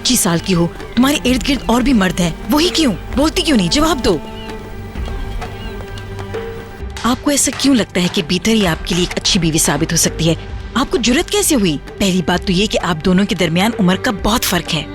25 साल की हो, तुम्हारे इर्द गिर्द और भी मर्द हैं, वही क्यों? बोलती क्यों नहीं? जवाब दो। आपको ऐसा क्यों लगता है कि बीतर ही आपके लिए एक अच्छी बीवी साबित हो सकती है? आपको जुर्रत कैसे हुई? पहली बात तो ये कि आप दोनों के दरमियान उम्र का बहुत फर्क है।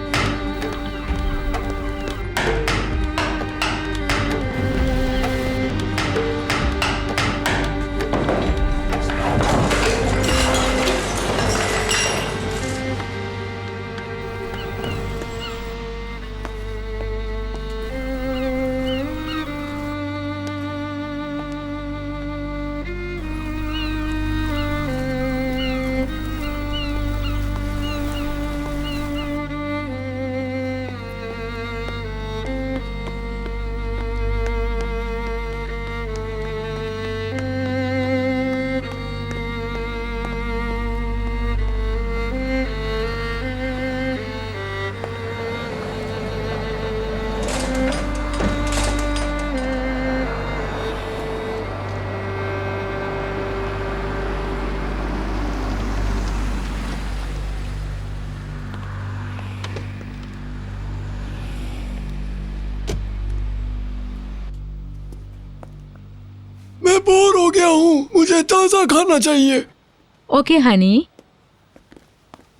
मैं बोर हो गया हूँ, मुझे ताज़ा खाना चाहिए। ओके हनी,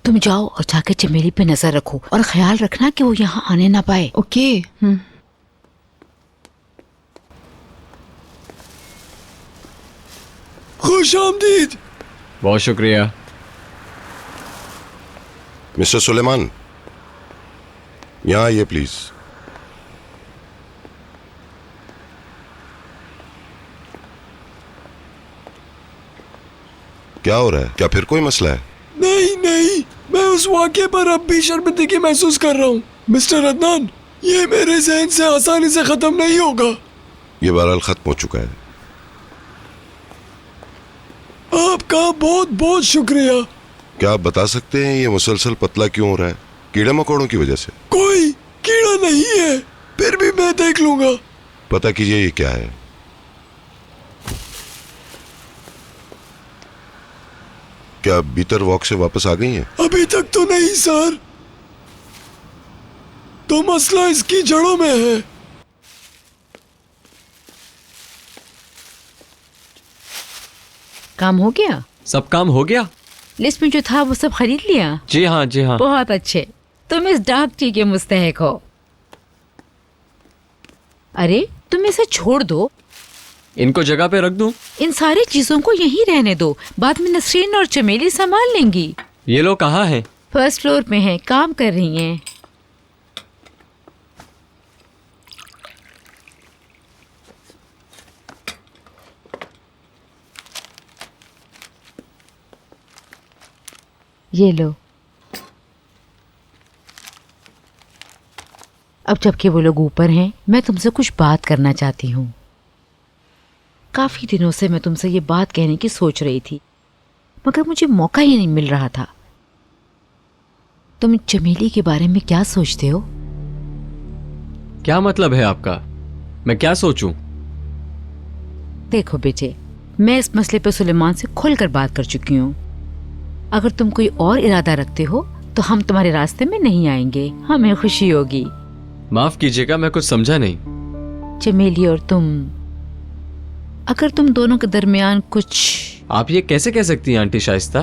तुम जाओ और जाके चमेली पे नजर रखो और ख्याल रखना कि वो यहाँ आने ना पाए। ओके। खुश आमदीद। बहुत शुक्रिया। मिस्टर सुलेमान, यहाँ आइए प्लीज। क्या हो रहा है? क्या फिर कोई मसला है? नहीं नहीं, मैं उस वाक़े पर अब भी शर्मिंदगी महसूस कर रहा हूँ। मिस्टर अदनान, ये मेरे जहन से आसानी से खत्म नहीं होगा। ये बहरहाल खत्म हो चुका है। आपका बहुत बहुत शुक्रिया। क्या आप बता सकते हैं ये मुसलसल पतला क्यों हो रहा है? कीड़े मकोड़ों की वजह से? कोई कीड़ा नहीं है, फिर भी मैं देख लूंगा। पता कीजिए ये क्या है। क्या आप बीतर वॉक से वापस आ गई हैं? अभी तक तो नहीं सर, तो मसला इसकी जड़ों में है। काम हो गया? सब काम हो गया? लिस्ट में जो था वो सब खरीद लिया? जी हाँ, जी हाँ। बहुत अच्छे, तुम इस डार्क टी के मुस्तहक हो। अरे तुम इसे छोड़ दो, इनको जगह पे रख दूं? इन सारी चीजों को यहीं रहने दो, बाद में नसरीन और चमेली संभाल लेंगी। ये लोग कहाँ हैं? फर्स्ट फ्लोर पे हैं, काम कर रही हैं। ये लो। अब जबकि वो लोग ऊपर हैं, मैं तुमसे कुछ बात करना चाहती हूँ। काफी दिनों से मैं तुमसे ये बात कहने की सोच रही थी, मगर मुझे मौका ही नहीं मिल रहा था। तुम चमेली के बारे में क्या सोचते हो? क्या मतलब है आपका? मैं क्या सोचूं? देखो बेटे, मैं इस मसले पे सुलेमान से खुलकर बात कर चुकी हूँ। अगर तुम कोई और इरादा रखते हो तो हम तुम्हारे रास्ते में नहीं आएंगे, हमें खुशी होगी। माफ कीजिएगा, मैं कुछ समझा नहीं। चमेली और तुम, अगर तुम दोनों के दरमियान कुछ... आप ये कैसे कह सकती हैं आंटी शाइस्ता?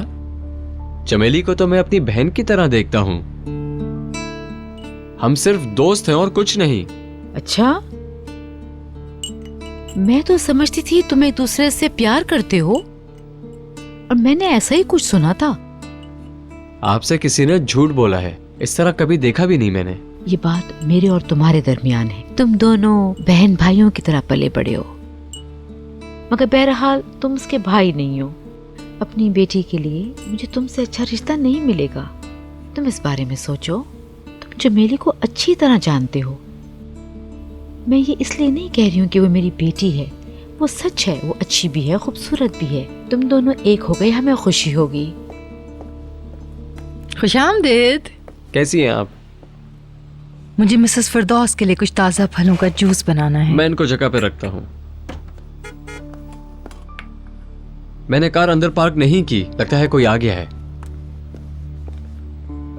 चमेली को तो मैं अपनी बहन की तरह देखता हूँ। हम सिर्फ दोस्त हैं और कुछ नहीं। अच्छा, मैं तो समझती थी तुम एक दूसरे से प्यार करते हो, और मैंने ऐसा ही कुछ सुना था। आपसे किसी ने झूठ बोला है, इस तरह कभी देखा भी नहीं मैंने। ये बात मेरे और तुम्हारे दरमियान है। तुम दोनों बहन भाइयों की तरह पले बड़े हो, मगर बहरहाल तुम उसके भाई नहीं हो। अपनी बेटी के लिए मुझे तुमसे अच्छा रिश्ता नहीं मिलेगा। तुम इस बारे में सोचो। तुम चमेली को अच्छी तरह जानते हो। मैं ये इसलिए नहीं कह रही हूँ कि वो मेरी बेटी है, वो सच है, वो अच्छी भी है, खूबसूरत भी है। तुम दोनों एक हो गए, हमें खुशी होगी। खुशामदीद। कैसी हैं आप? मुझे मिसेस फिरदौस के लिए कुछ ताज़ा फलों का जूस बनाना है। मैं इनको जगह पे रखता हूँ। मैंने कार अंदर पार्क नहीं की, लगता है कोई आ गया है।